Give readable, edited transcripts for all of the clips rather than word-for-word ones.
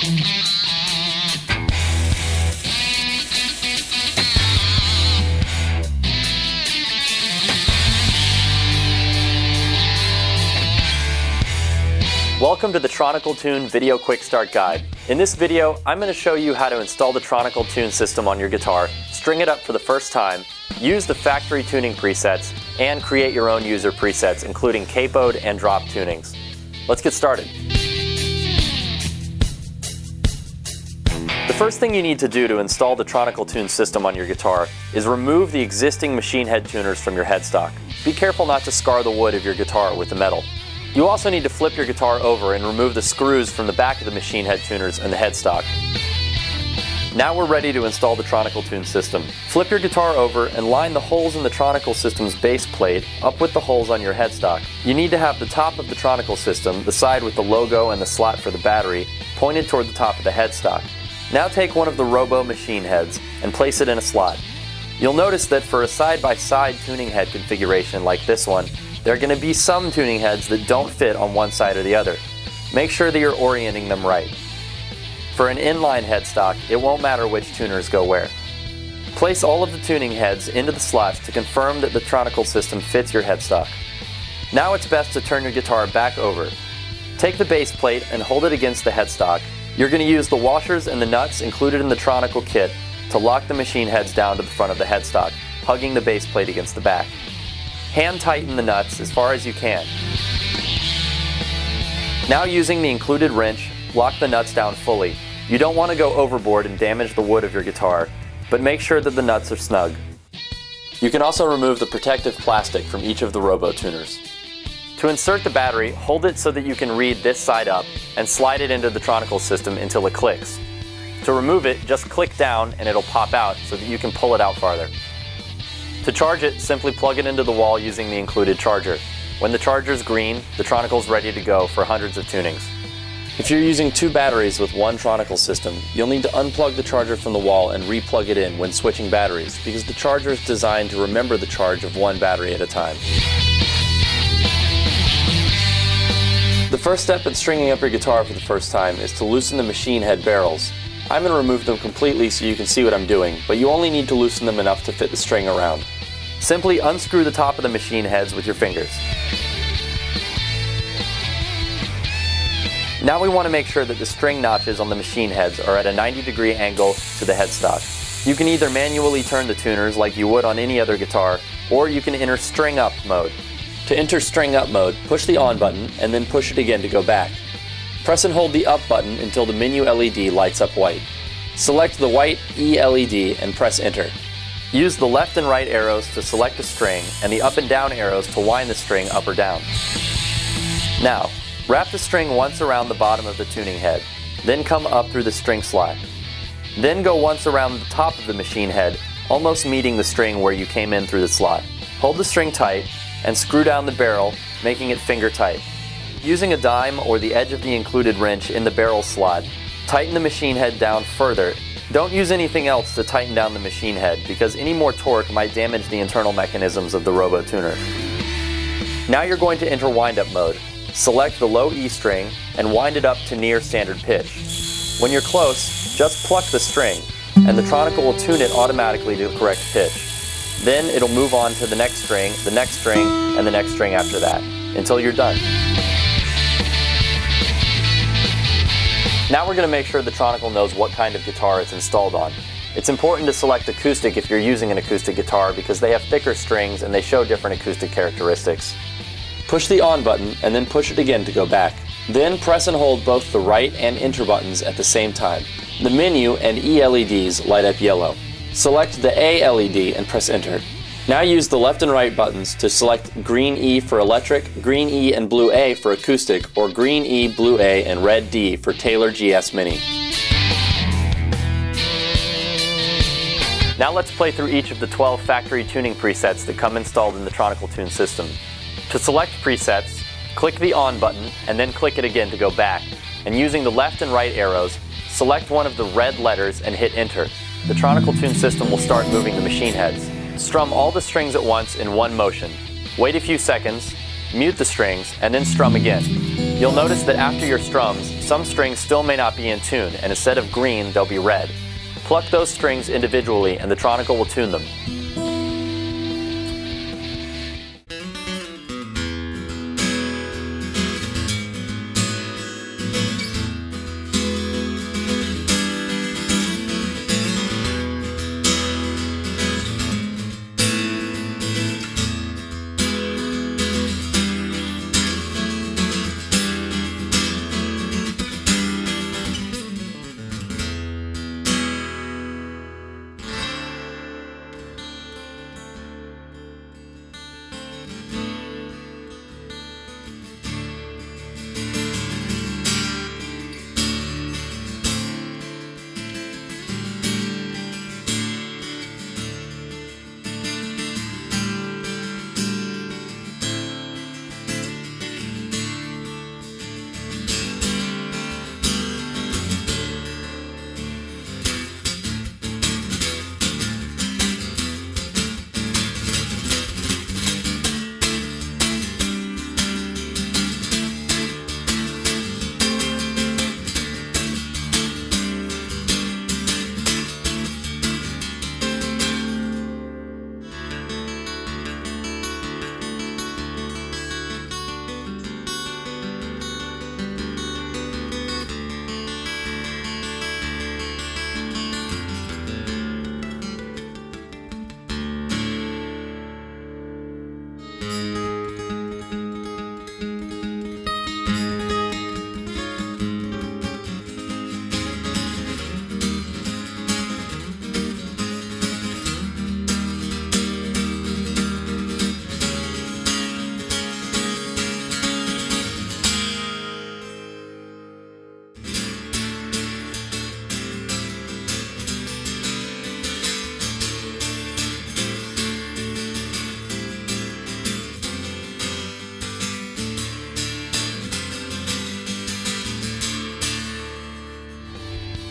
Welcome to the Tronical Tune Video Quick Start Guide. In this video, I'm going to show you how to install the Tronical Tune system on your guitar, string it up for the first time, use the factory tuning presets, and create your own user presets, including capoed and drop tunings. Let's get started. The first thing you need to do to install the Tronical Tune system on your guitar is remove the existing machine head tuners from your headstock. Be careful not to scar the wood of your guitar with the metal. You also need to flip your guitar over and remove the screws from the back of the machine head tuners and the headstock. Now we're ready to install the Tronical Tune system. Flip your guitar over and line the holes in the Tronical system's base plate up with the holes on your headstock. You need to have the top of the Tronical system, the side with the logo and the slot for the battery, pointed toward the top of the headstock. Now take one of the Robo machine heads and place it in a slot. You'll notice that for a side-by-side tuning head configuration like this one, there are going to be some tuning heads that don't fit on one side or the other. Make sure that you're orienting them right. For an inline headstock, it won't matter which tuners go where. Place all of the tuning heads into the slots to confirm that the Tronical system fits your headstock. Now it's best to turn your guitar back over. Take the base plate and hold it against the headstock. You're going to use the washers and the nuts included in the Tronical kit to lock the machine heads down to the front of the headstock, hugging the base plate against the back. Hand tighten the nuts as far as you can. Now using the included wrench, lock the nuts down fully. You don't want to go overboard and damage the wood of your guitar, but make sure that the nuts are snug. You can also remove the protective plastic from each of the Robo tuners. To insert the battery, hold it so that you can read this side up and slide it into the Tronical system until it clicks. To remove it, just click down and it'll pop out so that you can pull it out farther. To charge it, simply plug it into the wall using the included charger. When the charger's green, the Tronical's ready to go for hundreds of tunings. If you're using two batteries with one Tronical system, you'll need to unplug the charger from the wall and re-plug it in when switching batteries, because the charger is designed to remember the charge of one battery at a time. The first step in stringing up your guitar for the first time is to loosen the machine head barrels. I'm going to remove them completely so you can see what I'm doing, but you only need to loosen them enough to fit the string around. Simply unscrew the top of the machine heads with your fingers. Now we want to make sure that the string notches on the machine heads are at a 90-degree angle to the headstock. You can either manually turn the tuners like you would on any other guitar, or you can enter string up mode. To enter string up mode, push the on button and then push it again to go back. Press and hold the up button until the menu LED lights up white. Select the white E LED and press enter. Use the left and right arrows to select a string and the up and down arrows to wind the string up or down. Now, wrap the string once around the bottom of the tuning head, then come up through the string slot. Then go once around the top of the machine head, almost meeting the string where you came in through the slot. Hold the string tight and screw down the barrel, making it finger tight. Using a dime or the edge of the included wrench in the barrel slot, tighten the machine head down further. Don't use anything else to tighten down the machine head, because any more torque might damage the internal mechanisms of the Robo tuner. Now you're going to enter wind-up mode. Select the low E string and wind it up to near standard pitch. When you're close, just pluck the string, and the Tronical will tune it automatically to the correct pitch. Then it'll move on to the next string, and the next string after that, until you're done. Now we're going to make sure the Tronical knows what kind of guitar it's installed on. It's important to select acoustic if you're using an acoustic guitar, because they have thicker strings and they show different acoustic characteristics. Push the on button and then push it again to go back. Then press and hold both the right and enter buttons at the same time. The menu and E LEDs light up yellow. Select the A LED and press enter. Now use the left and right buttons to select green E for electric, green E and blue A for acoustic, or green E, blue A, and red D for Taylor GS Mini. Now let's play through each of the 12 factory tuning presets that come installed in the Tronical Tune system. To select presets, click the on button and then click it again to go back, and using the left and right arrows, select one of the red letters and hit enter. The Tronical Tune system will start moving the machine heads. Strum all the strings at once in one motion. Wait a few seconds, mute the strings, and then strum again. You'll notice that after your strums, some strings still may not be in tune, and instead of green, they'll be red. Pluck those strings individually and the Tronical will tune them.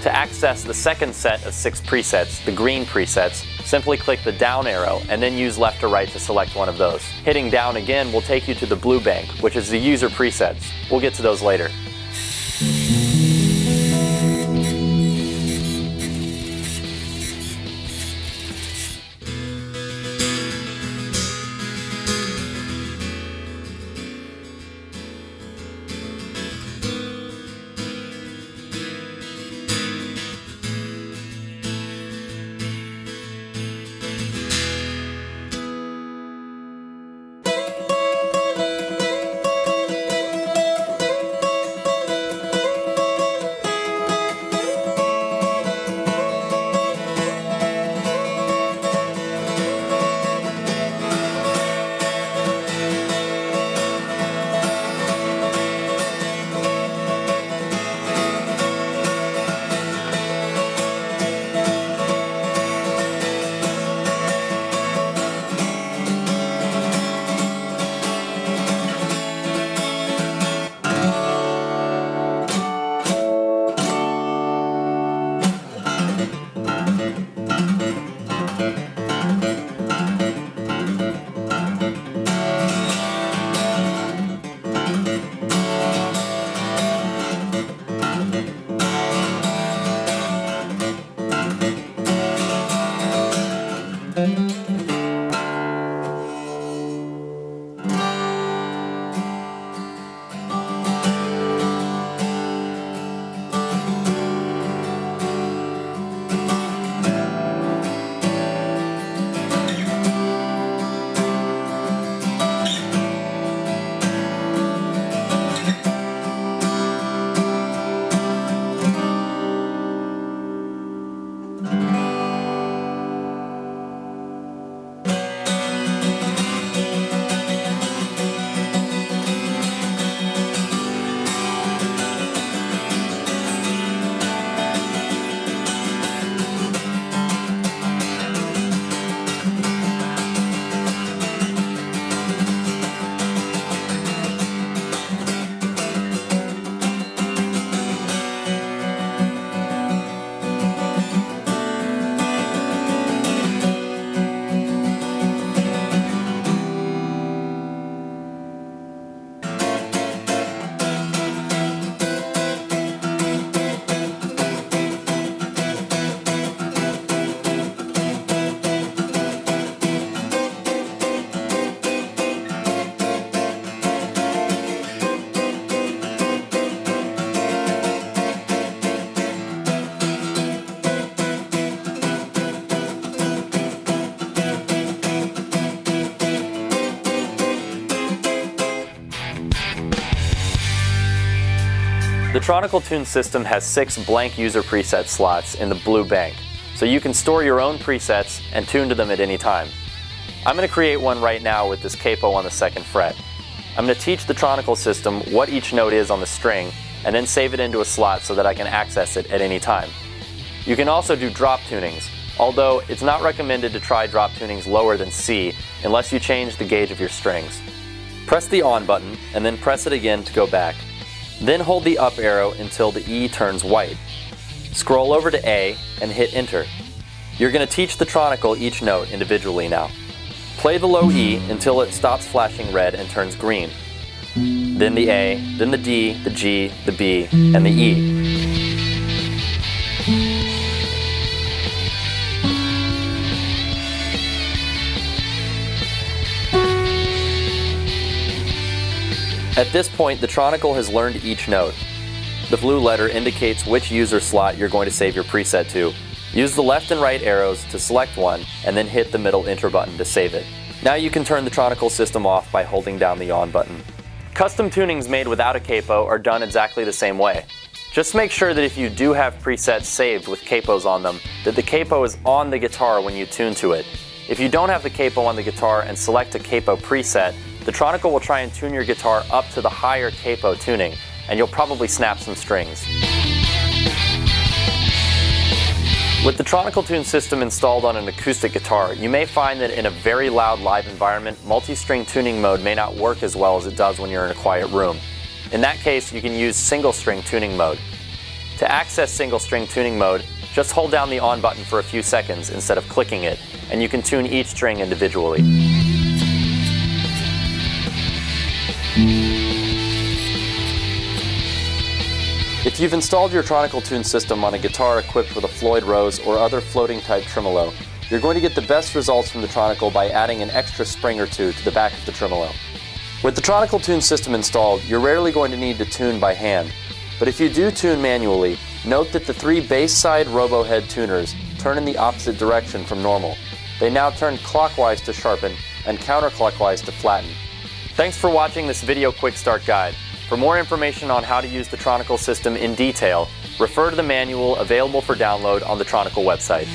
To access the second set of 6 presets, the green presets, simply click the down arrow and then use left or right to select one of those. Hitting down again will take you to the blue bank, which is the user presets. We'll get to those later. Tronical Tune system has 6 blank user preset slots in the blue bank, so you can store your own presets and tune to them at any time. I'm going to create one right now with this capo on the 2nd fret. I'm going to teach the Tronical system what each note is on the string and then save it into a slot so that I can access it at any time. You can also do drop tunings, although it's not recommended to try drop tunings lower than C unless you change the gauge of your strings. Press the on button and then press it again to go back. Then hold the up arrow until the E turns white. Scroll over to A and hit enter. You're going to teach the Tronical each note individually now. Play the low E until it stops flashing red and turns green. Then the A, then the D, the G, the B, and the E. At this point, the Tronical has learned each note. The blue letter indicates which user slot you're going to save your preset to. Use the left and right arrows to select one, and then hit the middle enter button to save it. Now you can turn the Tronical system off by holding down the on button. Custom tunings made without a capo are done exactly the same way. Just make sure that if you do have presets saved with capos on them, that the capo is on the guitar when you tune to it. If you don't have the capo on the guitar and select a capo preset, the Tronical will try and tune your guitar up to the higher capo tuning, and you'll probably snap some strings. With the Tronical Tune system installed on an acoustic guitar, you may find that in a very loud live environment, multi-string tuning mode may not work as well as it does when you're in a quiet room. In that case, you can use single-string tuning mode. To access single-string tuning mode, just hold down the on button for a few seconds instead of clicking it, and you can tune each string individually. If you've installed your Tronical Tune system on a guitar equipped with a Floyd Rose or other floating type tremolo, you're going to get the best results from the Tronical by adding an extra spring or two to the back of the tremolo. With the Tronical Tune system installed, you're rarely going to need to tune by hand, but if you do tune manually, note that the 3 bass side robo head tuners turn in the opposite direction from normal. They now turn clockwise to sharpen and counterclockwise to flatten. Thanks for watching this video quick start guide. For more information on how to use the Tronical system in detail, refer to the manual available for download on the Tronical website.